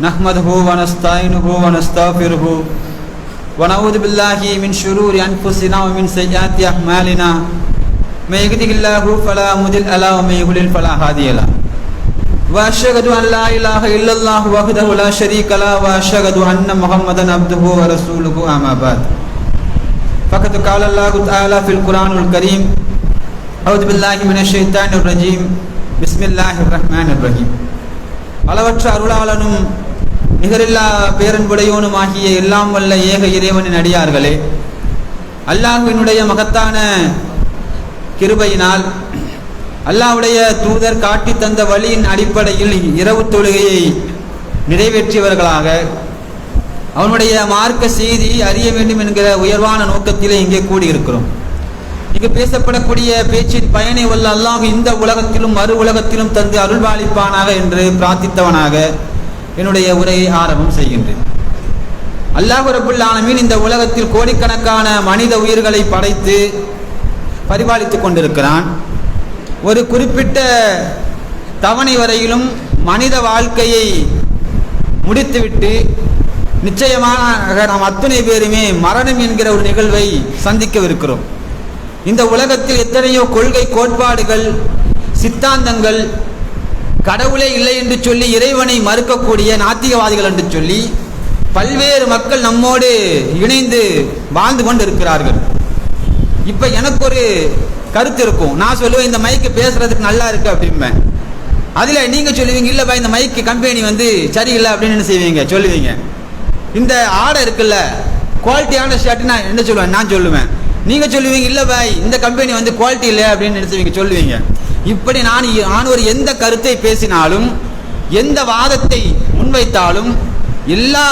نحمده ونستعينه ونستغفره ونعوذ بالله من شرور أنفسنا ومن سيئات أعمالنا من يهده الله فلا مضل له ومن يضلل فلا هادي له وأشهد أن لا إله إلا الله وحده لا شريك له وأشهد أن محمدا عبده ورسوله أما بعد فقد قال الله تعالى في القرآن الكريم أعوذ بالله من الشيطان الرجيم بسم الله الرحمن الرحيم அளவற்ற அருளாளனும் நிகரில்லா பேரன்புடையோனுமாகிய எல்லாம் வல்ல ஏக இறைவனின் அடியார்களே, அல்லாஹ்வினுடைய மகத்தான கிருபையினால் அல்லாஹ்வுடைய தூதர் காட்டி தந்த வழியின் அடிப்படையில் இரவு தொழுகையை நிறைவேற்றியவர்களாக அவனுடைய மார்க்க செய்தி அறிய வேண்டும் என்கிற உயர்வான நோக்கத்திலே இங்கே கூடியிருக்கிறோம். இங்கு பேசப்படக்கூடிய பேச்சின் பயனை வல்ல அல்லாஹ் இந்த உலகத்திலும் மறு உலகத்திலும் தந்து அருள்பாலிப்பானாக என்று பிரார்த்தித்தவனாக என்னுடைய உரையை ஆரம்பம் செய்கின்றேன். அல்லாஹ் ரப்புல் ஆலமீன் இந்த உலகத்தில் கோடிக்கணக்கான மனித உயிர்களை படைத்து பரிபாலித்துக் கொண்டிருக்கிறான். ஒரு குறிப்பிட்ட தவணை வரையிலும் மனித வாழ்க்கையை முடித்துவிட்டு நிச்சயமாக நாம் அத்தனை பேருமே மரணம் என்கிற ஒரு நிகழ்வை சந்திக்கவிருக்கிறோம். இந்த உலகத்தில் எத்தனையோ கொள்கை கோட்பாடுகள், சித்தாந்தங்கள், கடவுளே இல்லை என்று சொல்லி இறைவனை மறுக்கக்கூடிய நாத்திகவாதிகள் என்று சொல்லி பல்வேறு மக்கள் நம்மோடு இணைந்து வாழ்ந்து கொண்டு இருக்கிறார்கள். இப்ப எனக்கு ஒரு கருத்து இருக்கும். நான் சொல்லுவேன், இந்த மைக்கு பேசுறதுக்கு நல்லா இருக்கு அப்படிம்பேன். அதுல நீங்க சொல்லுவீங்க, இல்லப்பா இந்த மைக்கு கம்பெனி சரியில்லை அப்படின்னு என்ன செய்வீங்க, சொல்லுவீங்க. இந்த ஆடை இருக்குல்ல, குவாலிட்டியான ஷர்ட் நான் என்ன சொல்லுவேன், நான் சொல்லுவேன். நீங்க சொல்லுவீங்க, இல்ல பாய் இந்த கம்பெனி குவாலிட்டி இல்லை அப்படின்னு நினைச்சுவீங்க, சொல்லுவீங்க. இப்படி நான் ஒரு எந்த கருத்தை பேசினாலும், எந்த வாதத்தை முன்வைத்தாலும் எல்லா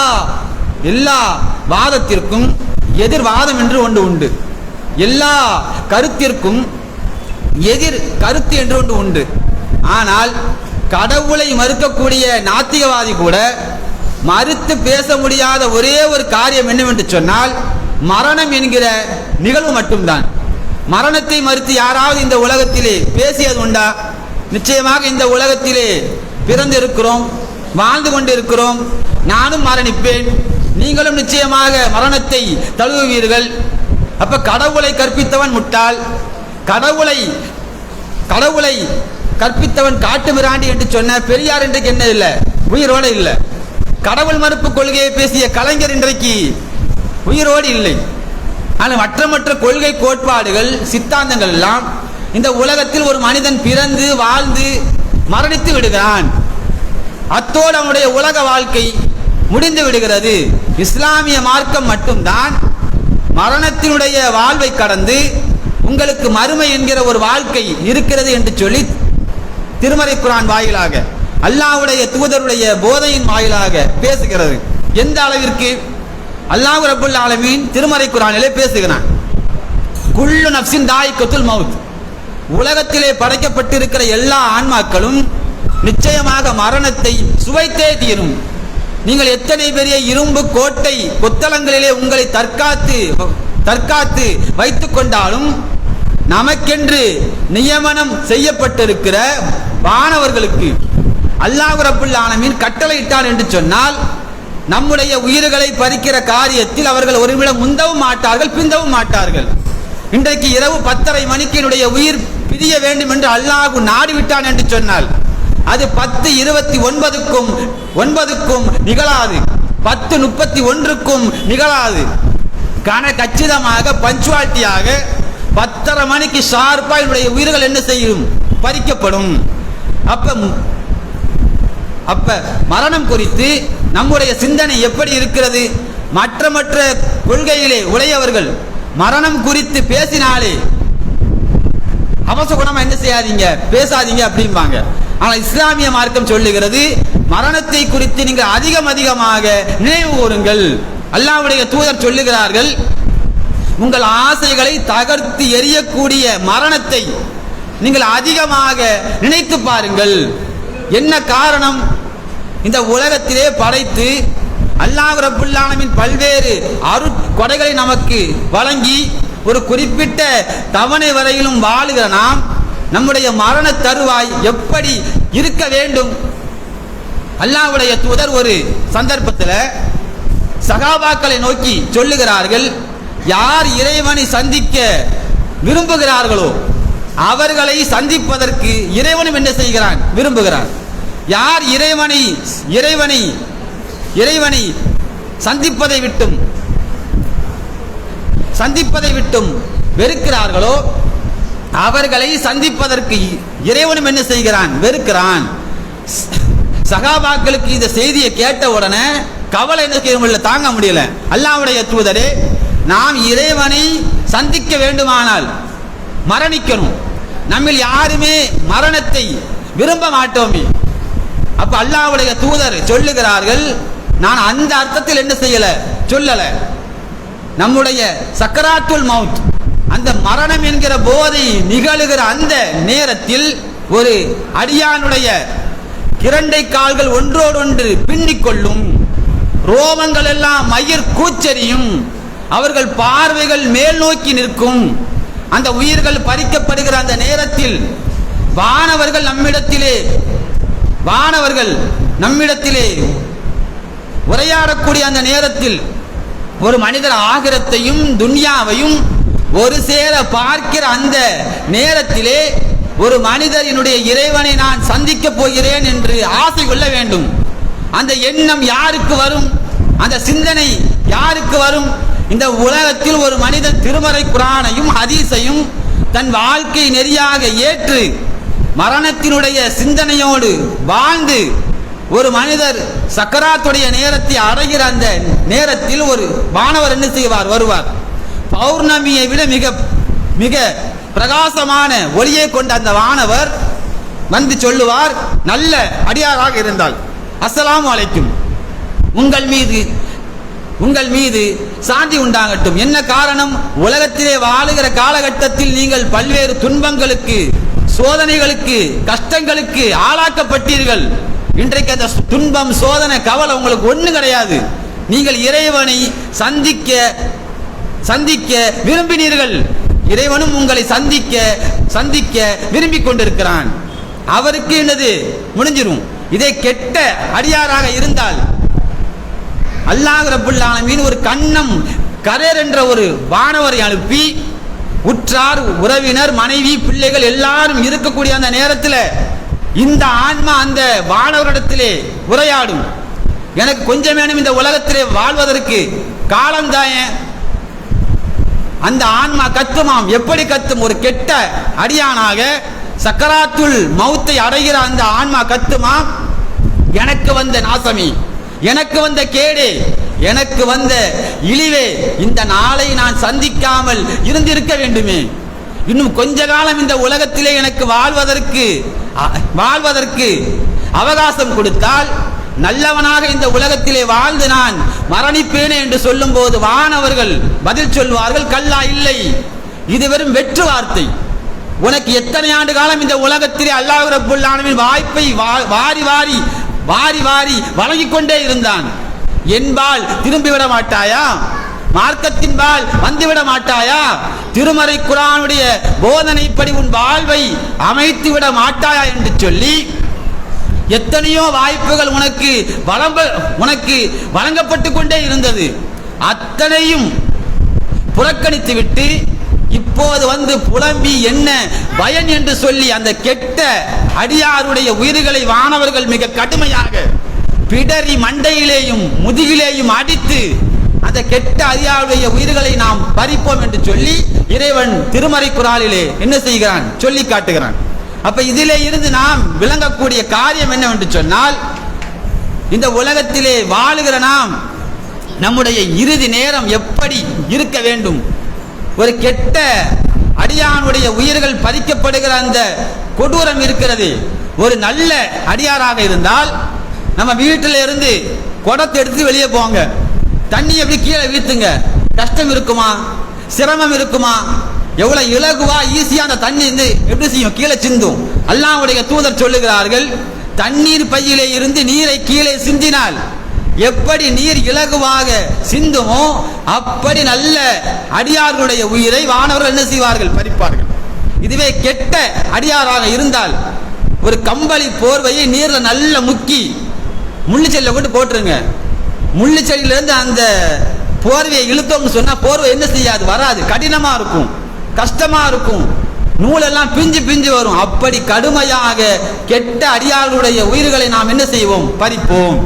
வாதத்திற்கும் எதிர்வாதம் என்று ஒன்று உண்டு. எல்லா கருத்திற்கும் எதிர் கருத்து என்று ஒன்று உண்டு. ஆனால் கடவுளை மறுக்கக்கூடிய நாத்திகவாதி கூட மறுத்து பேச முடியாத ஒரே ஒரு காரியம் என்னவென்று சொன்னால் மரணம் என்கிற நிகழ்வு மட்டும்தான். மரணத்தை மறுத்து யாராவது இந்த உலகத்திலே பேசியது உண்டா? நிச்சயமாக இந்த உலகத்திலே பிறந்திருக்கிறோம், வாழ்ந்து கொண்டிருக்கிறோம். நானும் மரணிப்பேன், நீங்களும் நிச்சயமாக மரணத்தை தழுவுவீர்கள். அப்ப கடவுளை கற்பித்தவன் முட்டாள், கடவுளை கற்பித்தவன் காட்டு மிராண்டி என்று சொன்ன பெரியார் இன்றைக்கு என்ன இல்லை, உயிரோடு இல்லை. கடவுள் மறுப்பு கொள்கையை பேசிய கலைஞர் இன்றைக்கு உயிரோடு இல்லை. ஆனால் மற்ற கொள்கை கோட்பாடுகள், சித்தாந்தங்கள் எல்லாம் இந்த உலகத்தில் ஒரு மனிதன் பிறந்து வாழ்ந்து மரணித்து விடுகிறான், அத்தோடு அவனுடைய உலக வாழ்க்கை முடிந்து விடுகிறது. இஸ்லாமிய மார்க்கம் மட்டும்தான் மரணத்தினுடைய வாழ்வை கடந்து உங்களுக்கு மறுமை என்கிற ஒரு வாழ்க்கை இருக்கிறது என்று சொல்லி திருமறை குர்ஆன் வாயிலாக, அல்லாஹ்வுடைய தூதருடைய போதையின் வாயிலாக பேசுகிறது. எந்த அளவிற்கு? அல்லாஹ் ரப்புல் ஆலமீன் திருமறை குர்ஆனிலே பேசுகிறான், குல்லு நஃப்ஸின் தாயிகத்துல் மவுத், உலகத்திலே படைக்கப்பட்டிருக்கிற எல்லா ஆன்மாக்களும் நிச்சயமாக மரணத்தை சுவைத்தே தீரும். நீங்கள் எத்தனை பெரிய இரும்பு கோட்டை கொத்தளங்களிலே உங்களை தற்காத்து வைத்துக் கொண்டாலும் நமக்கென்று நியமனம் செய்யப்பட்டிருக்கிற வானவர்களுக்கு அல்லாஹ் ரப்புல் ஆலமீன் கட்டளையிட்டான் என்று சொன்னால் நம்முடைய உயிர்களை பறிக்கிற காரியத்தில் அவர்கள் ஒரு நிமிடம் முந்தவும் மாட்டார்கள், பிந்தவும் மாட்டார்கள். இன்றைக்கு இரவு 10:30 மணிக்கு என்னுடைய உயிர் பிரிய வேண்டும் என்று அல்லாஹ் நாடிவிட்டான் என்று சொன்னால் அது 10:29க்கும் நிகழாது, 10:31க்கும் நிகழாது. கச்சிதமாக பஞ்சுவாலிட்டியாக 10:30 மணிக்கு ஷார்ப்பா என்னுடைய உயிர்கள் என்ன செய்யும், பறிக்கப்படும். அப்ப மரணம் குறித்து நம்முடைய சிந்தனை எப்படி இருக்கிறது? மற்ற கொள்கையிலே உடையவர்கள் மரணம் குறித்து பேசினாலே அவசகுணமா என்ன செய்யாதீங்க, பேசாதீங்க அப்படிம்பாங்க. ஆனால் இஸ்லாமிய மார்க்கம் சொல்லுகிறது, மரணத்தை குறித்து நீங்கள் அதிகமாக நினைவு கூறுங்கள். அல்லாஹ்வுடைய தூதர் சொல்லுகிறார்கள், உங்கள் ஆசைகளை தகர்த்து எரியக்கூடிய மரணத்தை நீங்கள் அதிகமாக நினைத்து பாருங்கள். என்ன காரணம்? இந்த உலகத்திலே படைத்து அல்லாஹ் ரப்புல் ஆலமீன் பல்வேறு அருட்கொடைகளை நமக்கு வழங்கி ஒரு குறிப்பிட்ட தவணை வரையிலும் வாழுகிற நாம் நம்முடைய மரண தருவாய் எப்படி இருக்க வேண்டும்? அல்லாஹ்வுடைய தூதர் ஒரு சந்தர்ப்பத்தில் சகாபாக்களை நோக்கி சொல்லுகிறார்கள், யார் இறைவனை சந்திக்க விரும்புகிறார்களோ அவர்களை சந்திப்பதற்கு இறைவனும் என்ன செய்கிறான், விரும்புகிறான். யார் இறைவனை சந்திப்பதை விட்டும் வெறுக்கிறார்களோ அவர்களை சந்திப்பதற்கு இறைவனும் என்ன செய்கிறான், வெறுக்கிறான். சகாபாக்களுக்கு இந்த செய்தியை கேட்ட உடனே கவலை என்ன செய்ய முடியல, தாங்க முடியல. அல்லாஹ்வுடைய தூதரே, நாம் இறைவனை சந்திக்க வேண்டுமானால் மரணிக்கணும், நம்மில் யாருமே மரணத்தை விரும்ப மாட்டோமே. அப்ப அல்லாஹ்வுடைய தூதர் சொல்லுகிறார்கள், நான் அந்த அர்த்தத்தில் என்ன செய்யல, சொல்லல. நம்முடைய சக்கராத்துல் மவுத், அந்த மரணம் என்கிற போதை நிகழுகிற அந்த நேரத்தில் ஒரு அடியானுடைய இரண்டை கால்கள் ஒன்றோடொன்று பின்னிக்கொள்ளும், ரோமங்கள் எல்லாம் மயிர் கூச்சரியும், அவர்கள் பார்வைகள் மேல் நோக்கி நிற்கும். அந்த உயிர்கள் பறிக்கப்படுகிற அந்த நேரத்தில் வானவர்கள் நம்மிடத்திலே உரையாடக்கூடிய அந்த நேரத்தில் ஒரு மனிதர் ஆகிரத்தையும் துன்யாவையும் ஒரு சேர பார்க்கிற அந்த நேரத்திலே ஒரு மனிதர் என்னுடைய இறைவனை நான் சந்திக்க போகிறேன் என்று ஆசை கொள்ள வேண்டும். அந்த எண்ணம் யாருக்கு வரும், அந்த சிந்தனை யாருக்கு வரும்? இந்த உலகத்தில் ஒரு மனிதன் திருமறை குர்ஆனையும் ஹதீஸையும் தன் வாழ்க்கை நெறியாக ஏற்று மரணத்தினுடைய சிந்தனையோடு வாழ்ந்து ஒரு மனிதர் சக்கராத்துடைய நேரத்தை அடைகிற அந்த நேரத்தில் ஒரு வானவர் என்ன செய்வார், வருவார். பௌர்ணமியை விட மிக மிக பிரகாசமான ஒளியை கொண்ட அந்த வானவர் வந்து சொல்லுவார், நல்ல அடியாராக இருந்தால் அஸ்ஸலாமு அலைக்கும், உங்கள் மீது சாந்தி உண்டாகட்டும். என்ன காரணம்? உலகத்திலே வாழுகிற காலகட்டத்தில் நீங்கள் பல்வேறு துன்பங்களுக்கு, சோதனைகளுக்கு, கஷ்டங்களுக்கு ஆளாக்கப்பட்டீர்கள். இன்றைக்கு அந்த துன்பம், சோதனை, கவலை உங்களுக்கு ஒண்ணு கிடையாது. நீங்கள் இறைவனை சந்திக்க விரும்பினீர்கள். இறைவனும் உங்களை சந்திக்க விரும்பிக் கொண்டிருக்கிறான். அவருக்கு என்னது முடிஞ்சிரும். இதே கெட்ட அடியாராக இருந்தால் அல்லாஹ் ரப்புல் ஆலமீன் ஒரு கண்ணம் கரேர் என்ற ஒரு வானவரை அனுப்பி உற்றார், உறவினர், மனைவி, பிள்ளைகள் எல்லாரும் இருக்கக்கூடிய அந்த நேரத்தில் இந்த ஆன்மா அந்த வானவரிடத்திலே உரையாடும், எனக்கு கொஞ்சம் வேணும் இந்த உலகத்திலே வாழ்வதற்கு காலம்தாய. அந்த ஆன்மா கத்துமாம். எப்படி கத்தும்? ஒரு கெட்ட அடியானாக சக்கராத்துல் மௌத்தை அடைகிற அந்த ஆன்மா கத்துமாம், எனக்கு வந்த நாசமே, எனக்கு வந்த கேடே, எனக்கு வந்த இழிவே, இந்த நாளை நான் சந்திக்காமல் இருந்திருக்க வேண்டுமே. இன்னும் கொஞ்ச காலம் இந்த உலகத்திலே எனக்கு வாழ்வதற்கு அவகாசம் கொடுத்தால் நல்லவனாக இந்த உலகத்திலே வாழ்ந்து நான் மரணிப்பேனே என்று சொல்லும் போது வானவர்கள் பதில் சொல்வார்கள், கல்லா, இல்லை, இது வெறும் வெற்று வார்த்தை. உனக்கு எத்தனை ஆண்டு காலம் இந்த உலகத்திலே அல்லாஹ் ரப்புல் ஆலமீன் வாய்ப்பை வாரி வாரி வழங்கிக் கொண்டே இருந்தான். என்பால் திரும்பிவிட மாட்டாயா? மார்க்கத்தின்பால் வந்துவிட மாட்டாயா? திருமறை குர்ஆனுடைய போதனைப்படி உன் வாழ்வை அமைத்து விட மாட்டாயா என்று சொல்லி எத்தனையோ வாய்ப்புகள் உனக்கு வழங்கப்பட்டு கொண்டே இருந்தது. அத்தனையும் புறக்கணித்து விட்டு இப்போது வந்து புலம்பி என்ன பயன் என்று சொல்லி அந்த கெட்ட அடியாருடைய உயிர்களை வானவர்கள் மிக கடுமையாக பிடரி மண்டையிலேயும் முதுகிலேயும் அடித்து அந்த கெட்ட அடியாருடைய உயிர்களை நாம் பறிப்போம் என்று சொல்லி இறைவன் திருமறை குர்ஆனிலே என்ன செய்கிறான், சொல்லி காட்டுகிறான். அப்ப இதிலே இருந்து நாம் விளங்கக்கூடிய காரியம் என்னவென்று சொன்னால், இந்த உலகத்திலே வாழுகிற நாம் நம்முடைய இறுதி நேரம் எப்படி இருக்க வேண்டும். ஒரு கெட்ட அடியானுடைய உயிர்கள் பறிக்கப்படுகிற அந்த கொடூரம் இருக்கிறது. ஒரு நல்ல அடியாராக இருந்தால் நம்ம வீட்டில இருந்து குடத்தை எடுத்து வெளியே போங்க, தண்ணி எப்படி கீழே வீத்துங்க, கஷ்டம் இருக்குமா, சிரமம் இருக்குமா? எவ்வளவு இலகுவா ஈஸியா அந்த தண்ணி எப்படி செய்யும், கீழே சிந்தும். அல்லாஹ்வுடைய தூதர் சொல்லுகிறார்கள், தண்ணீர் பையிலே இருந்து நீரை கீழே சிந்தினால் எப்படி நீர் இலகுவாக சிந்துமோ அப்படி நல்ல அடியார்களுடைய உயிரை வானவர்கள் என்ன செய்வார்கள், பறிப்பார்கள். இதுவே கெட்ட அடியாராக இருந்தால் ஒரு கம்பளி போர்வையை நீர்ல நல்ல முக்கி முள்ளு செடியில கொண்டு போட்டுருங்க. முள்ளு செடியிலிருந்து அந்த போர்வையை இழுத்தோம்னு சொன்னா போர்வை என்ன செய்யாது, வராது, கடினமா இருக்கும், கஷ்டமா இருக்கும், நூலெல்லாம் பிஞ்சு பிஞ்சு வரும். அப்படி கடுமையாக கெட்ட அடியார்களுடைய உயிர்களை நாம் என்ன செய்வோம், பறிப்போம்.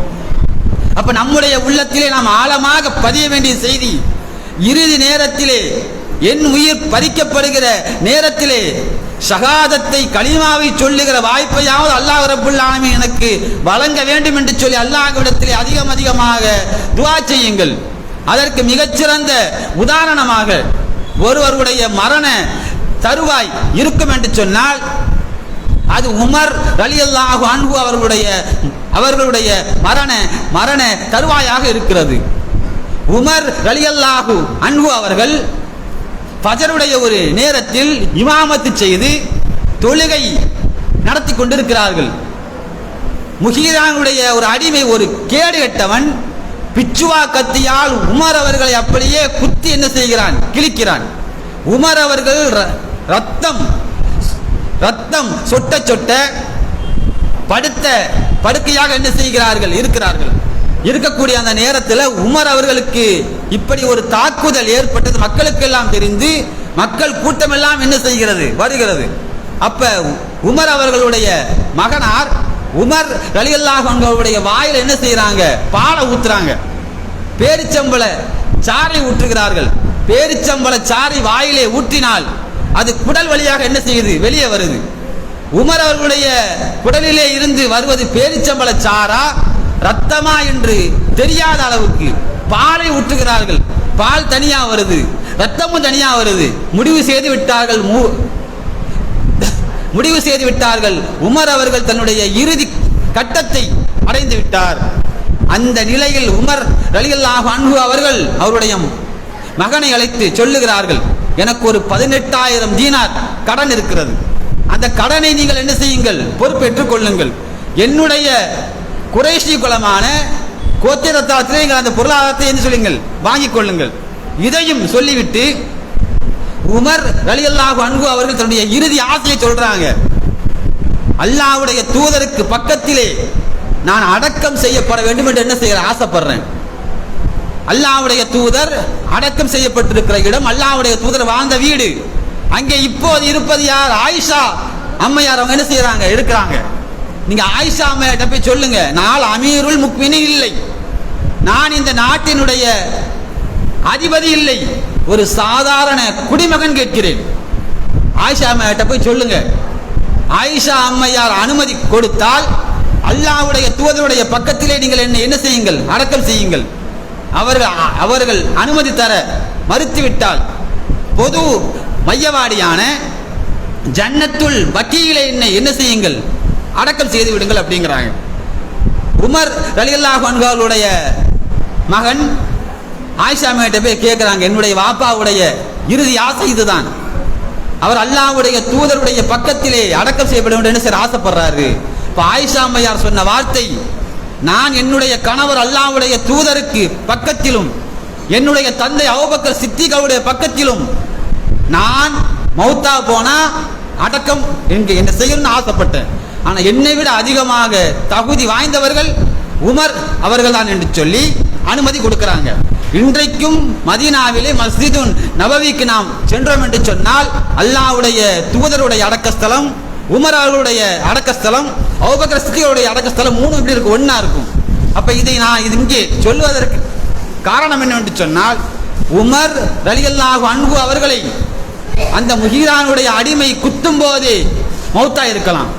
அப்ப நம்முடைய உள்ளத்திலே நாம் ஆழமாக பதிய வேண்டிய செய்தி, இறுதி நேரத்திலே என் உயிர் பறிக்கப்படுகிற நேரத்திலே ஷஹாதத்தை கலிமாவை சொல்லுகிற வாய்ப்பையாவது அல்லாஹ் ரப்புல் ஆலமீன் எனக்கு வழங்க வேண்டும் என்று சொல்லி அல்லாஹ்விடத்திலே அதிகமாக துஆ செய்யுங்கள். அதற்கு மிகச்சிறந்த உதாரணமாக ஒருவருடைய மரண தருவாய் இருக்கும் என்று சொன்னால் அது உமர் ரலியல்லாஹு அன்ஹு அவர்களுடைய மரண தருவாயாக இருக்கிறது. உமர் ரலியல்லாஹு அன்ஹு அவர்கள் ஃபஜருடைய ஒரு நேரத்தில் இமாமத்து செய்து தொழுகை நடத்தி கொண்டிருக்கிறார்கள். முகீரானுடைய ஒரு அடிமை, ஒரு கேடு கெட்டவன் பிச்சுவா கத்தியால் உமர் அவர்களை அப்படியே குத்தி என்ன செய்கிறான், கிழிக்கிறான். உமர் அவர்கள் ரத்தம் சொட்ட சொட்ட படுக்கையாக என்ன செய்கிறார்கள், இருக்கிறார்கள். இருக்கக்கூடிய அந்த நேரத்தில் உமர் அவர்களுக்கு இப்படி ஒரு தாக்குதல் ஏற்பட்டது. மக்களுக்கெல்லாம் தெரிந்து மக்கள் கூட்டம் எல்லாம் என்ன செய்கிறது, வருகிறது. அப்ப உமர் அவர்களுடைய மகனார் உமர் ரலியல்லாஹு அன்ஹுவுடைய வாயில என்ன செய்யறாங்க, பாலை ஊத்துறாங்க, பேரிச்சம்பள சாறை ஊற்றுகிறார்கள். பேரிச்சம்பள சாறை வாயிலே ஊற்றினால் அது குடல் வழியாக என்ன செய்யுது, வெளியே வருது. உமர் அவர்களுடைய குடலிலே இருந்து வருவது பேரிச்சம்பள சாரா ரத்தமா என்று தெரியாத அளவுக்கு பாலை ஊற்றுகிறார்கள். பால் தனியா வருது, ரத்தமும் தனியா வருது. முடிவு செய்து விட்டார்கள். உமர் அவர்கள் தன்னுடைய இறுதி கட்டத்தை அடைந்து விட்டார். அந்த நிலையில் உமர் ரலியல்லாஹு அன்ஹு அவர்கள் அவருடைய மகனை அழைத்து சொல்லுகிறார்கள், எனக்கு ஒரு 18,000 தீனார் கடன் இருக்கிறது, அந்த கடனை நீங்கள் என்ன செய்யுங்கள், பொறுப்பேற்றுக் கொள்ளுங்கள். என்னுடைய குறைஷி குலமான கோத்திரத்தாத்திலே நீங்கள் அந்த பொருளாதாரத்தை என்ன சொல்லுங்கள், வாங்கிக் கொள்ளுங்கள். இதையும் சொல்லிவிட்டு உமர் ரலியல்லாஹு அன்ஹு அவர்கள் தன்னுடைய இறுதி ஆசையை சொல்றாங்க, அல்லாஹ்வுடைய தூதருக்கு பக்கத்திலே நான் அடக்கம் செய்யப்பட வேண்டும் என்று என்ன செய்ய ஆசைப்படுறேன். அல்லாஹ்வுடைய தூதர் அடக்கம் செய்யப்பட்டிருக்கிற இடம் அல்லாஹ்வுடைய தூதர் வாழ்ந்த வீடு. அங்கே இப்போது இருப்பது யார், ஆயிஷா அம்மையார். அவங்க என்ன செய்யறாங்க, இருக்கிறாங்க. நீங்க ஆயிஷா அம்மையார்ட்ட போய் சொல்லுங்க, நான் அமீருல் முக்மினீன் இல்லை, நான் இந்த நாட்டினுடைய அதிபதி இல்லை, ஒரு சாதாரண குடிமகன் கேட்கிறேன். ஆயிஷா அம்மையார்ட்ட போய் சொல்லுங்க. ஆயிஷா அம்மையார் அனுமதி கொடுத்தால் அல்லாஹ்வுடைய தூதருடைய பக்கத்திலே நீங்கள் என்ன செய்யுங்கள், அடக்கம் செய்யுங்கள். அவர்கள் அனுமதி தர மறுத்துவிட்டால் பொது மையவாடியான ஜன்னத்துல் பக்கீயிலே என்ன செய்யுங்கள், அடக்கம் செய்து விடுங்கள் அப்படிங்கிறாங்க. உமர் ரலியல்லாஹு அன்ஹு அவர்களுடைய மகன் ஆயிஷா அம்மையார்ட்ட போய் கேட்கிறாங்க, என்னுடைய வாப்பாவுடைய இறுதி ஆசை இதுதான், அவர் அல்லாஹ்வுடைய தூதருடைய பக்கத்திலே அடக்கம் செய்யப்பட வேண்டும் என்ன செய்ய ஆசைப்படுறாரு. இப்ப ஆயிஷா அம்மையார் சொன்ன வார்த்தை, நான் என்னுடைய கணவர் அல்லாஹ்வுடைய தூதருக்கு பக்கத்திலும் என்னுடைய தந்தை அபூபக்கர் சித்திக் அவருடைய பக்கத்திலும் நான் மௌத்தா போனா அடக்கம் என்ன செய்யணும்னு ஆசைப்பட்டேன். ஆனா என்னை விட அதிகமாக தகுதி வாய்ந்தவர்கள் உமர் அவர்கள் தான் என்று சொல்லி அனுமதி கொடுக்கிறாங்க. இன்றைக்கும் மதீனாவிலே மஸ்ஜிதுன் நபவிக்கு நாம் சென்றோம் என்று சொன்னால் அல்லாஹ்வுடைய தூதருடைய அடக்கஸ்தலம், உமர் அவர்களுடைய அடக்கஸ்தலம், அபூபக்கர் சித்திக்குடைய அடக்கஸ்தலம், மூணு எப்படி இருக்கும், ஒன்னா இருக்கும். அப்ப இதை நான் இங்கே சொல்வதற்கு காரணம் என்னவென்று சொன்னால், உமர் ரலியல்லாஹு அன்ஹு அவர்களை அந்த முகீரானுடைய அடிமை குத்தும் போது மௌத்தா இருக்கலாம்,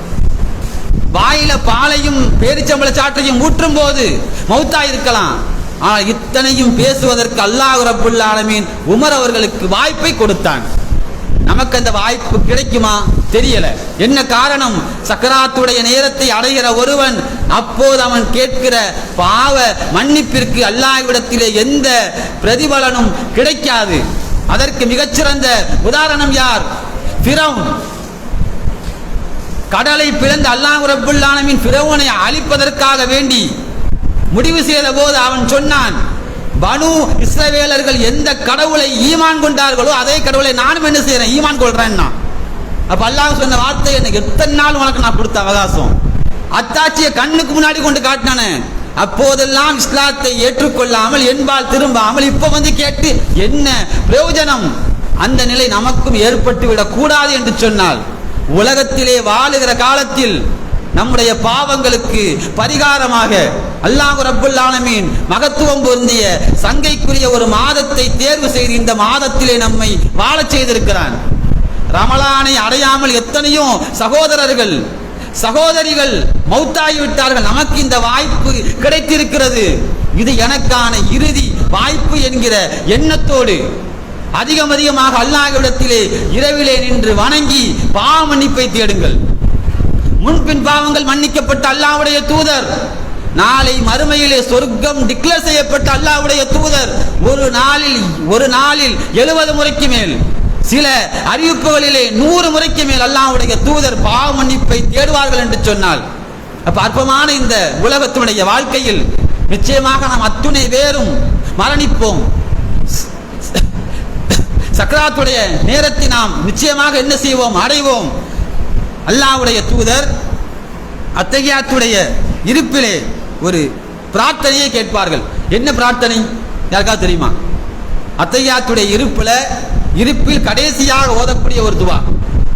வாயில பாலையும் பேரிச்சம்பள சாற்றையும் ஊற்றும் போது மௌத்தா இருக்கலாம். ஆனால் இத்தனையும் பேசுவதற்கு அல்லாஹ் ரப்புல் ஆலமீன் உமர் அவர்களுக்கு வாய்ப்பை கொடுத்தான். நமக்கு அந்த வாய்ப்பு கிடைக்குமா தெரியல. என்ன காரணம், சக்கராத்துடைய நேரத்தை அடைகிற ஒருவன் அப்போது அவன் கேட்கிற பாவ மன்னிப்பிற்கு அல்லாஹ்விடத்திலே எந்த பிரதிபலனும் கிடைக்காது. அதற்கு மிகச்சிறந்த உதாரணம் யார், ஃபிரௌன். கடலை பிளந்து அல்லாஹ் ரப்புல் ஆலமீன் ஃபிரௌனை அழிப்பதற்காக வேண்டி முடிவு செய்த போது அவன் சொன்னான், பனு இஸ்ரவேலர்கள் எந்த கடவுளை ஈமான் கொண்டார்களோ அதே கடவுளை நானும் என்ன செய்யறேன், ஈமான் கொள்றேன். அப்ப அல்லாஹ் சொன்ன வார்த்தை, எனக்கு எத்தனை நாள் உனக்கு நான் கொடுத்த அவகாசம், அத்தாட்சியை கண்ணுக்கு முன்னாடி கொண்டு காட்டினானே, அப்போதெல்லாம் இஸ்லாத்தை ஏற்றுக்கொள்ளாமல் என்பால் திரும்பாமல் இப்ப வந்து கேட்டு என்ன பிரயோஜனம்? அந்த நிலை நமக்கும் ஏற்பட்டு விடக் கூடாது என்று சொன்னால், உலகத்திலே வாழுகிற காலத்தில் நம்முடைய பாவங்களுக்கு பரிகாரமாக அல்லாஹ் ரப்புல் ஆலமீன் மகத்துவம் பொருந்திய சங்கைக்குரிய ஒரு மாதத்தை தேர்வு செய்து இந்த மாதத்திலே நம்மை வாழச் செய்திருக்கிறான். ரமலானை அடையாமல் எத்தனையோ சகோதரர்கள் சகோதரிகள் மௌத்தாகிவிட்டார்கள். நமக்கு இந்த வாய்ப்பு கிடைத்திருக்கிறது. இது எனக்கான இறுதி வாய்ப்பு என்கிற எண்ணத்தோடு அதிகமாக அல்லாஹ்விடத்திலே இரவிலே நின்று வணங்கி பாவ மன்னிப்பை தேடுங்கள். முன்பின் பாவங்கள் மன்னிக்கப்பட்ட அல்லாஹ்வுடைய தூதர், நாளை மறுமையிலே சொர்க்கம் டிக்ளேர் செய்யப்பட்ட அல்லாஹ்வுடைய தூதர் ஒரு நாளில் 70 முறைக்கு மேல், சில அறிவிப்புகளிலே 100 முறைக்கு மேல் அல்லாஹ்வுடைய தூதர் பாவ மன்னிப்பை தேடுவார்கள் என்று சொன்னால், அப்ப அற்பமான இந்த உலகத்தினுடைய வாழ்க்கையில் நிச்சயமாக நாம் அத்துணை பேரும் மரணிப்போம். சக்ராத்துடைய நேரத்தை நாம் நிச்சயமாக என்ன செய்வோம்? அடைவோம். அல்லாஹ்வுடைய தூதர் அத்தஹியாத்துடைய இருப்பிலே ஒரு பிரார்த்தனையை கேட்பார்கள். என்ன பிரார்த்தனை யாருக்காவது தெரியுமா? அத்தஹியாத்துடைய இருப்பில் கடைசியாக ஓதக்கூடிய ஒரு துவா.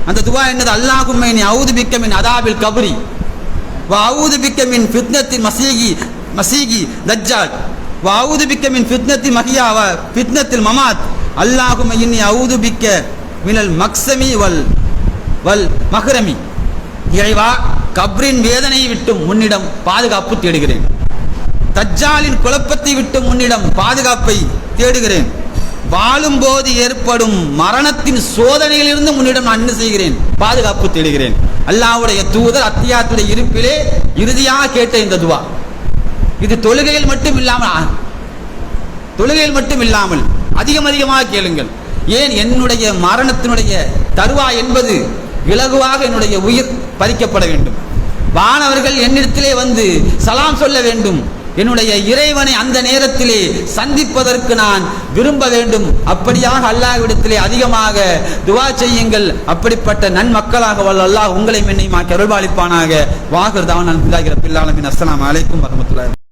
அந்த துவா என்னது? அல்லாஹும்ம இன்னி அஊது பிக்க மின் அதாபில் கப்ரி வ அஊது பிக்க மின் ஃபித்னத்தில் மஸீகி தஜ்ஜால் வ அஊது பிக்க மின் ஃபித்னத்தில் மஹியா வ ஃபித்னத்தில் மமாத் அல்லாஹும்ம இன்னி அஊது பிக்க மினல் மக்ஸமி வல் மஹ்ரமி. இறைவா, கப்ரின் வேதனையை விட்டும் உன்னிடம் பாதுகாப்பு தேடுகிறேன். தஜ்ஜாலின் குழப்பத்தை விட்டும் உன்னிடம் பாதுகாப்பை தேடுகிறேன். வாழும் போது ஏற்படும் மரணத்தின் சோதனையிலிருந்து உன்னிடம் நான் என்ன செய்கிறேன்? பாதுகாப்பு தேடுகிறேன். அல்லாஹ்வுடைய தூதர் அத்தியாத்துடைய இருப்பிலே இறுதியாக கேட்ட இந்த துவா. இது தொழுகையில் மட்டும் இல்லாமல் அதிகமாக கேளுங்கள். ஏன்? என்னுடைய மரணத்தினுடைய தருவாய் என்பது இலகுவாக என்னுடைய உயிர் பறிக்கப்பட வேண்டும். வானவர்கள் என்னிடத்திலே வந்து சலாம் சொல்ல வேண்டும். என்னுடைய இறைவனை அந்த நேரத்திலே சந்திப்பதற்கு நான் விரும்ப வேண்டும். அப்படியாக அல்லாஹ்விடத்திலே அதிகமாக துஆ செய்யுங்கள். அப்படிப்பட்ட நன்மக்களாக வல்ல அல்லாஹ் உங்களை என்னையும் அருள்பாலிப்பானாக. வாஹிர் தஅவானா அல்ஹம்துலில்லாஹி ரப்பில் ஆலமீன். அஸ்ஸலாமு அலைக்கும் வரஹ்மத்துல்லாஹி.